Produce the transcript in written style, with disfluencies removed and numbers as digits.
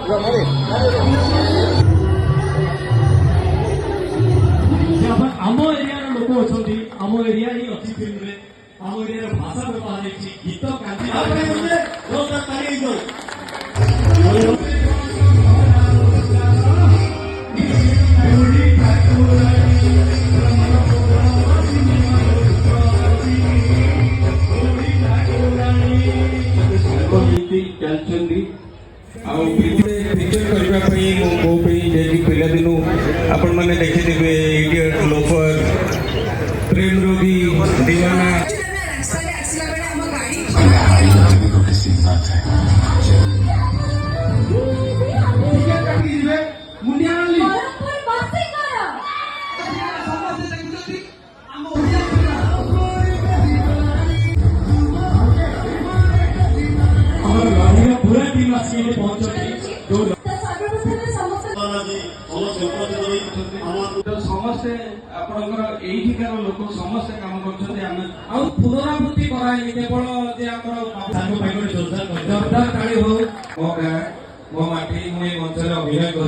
आम एरिया लोक अच्छा आम एरिया ही अच्छी फिल्म में आम एरिया भाषा व्यवहार गीत चलती मो पिला दिन आपण मैंने देखिथे इडियट लोफर प्रेम रोगी दीवाना पूरा टीम आसिक पहुंचती समस्ते आपणकर एठिकार लोक समस्ते काम कर पुनरावृत्ति कराई केवल जोरदार ताली हो मो गाँ मो माटी मुझे मंचर अभिनय कर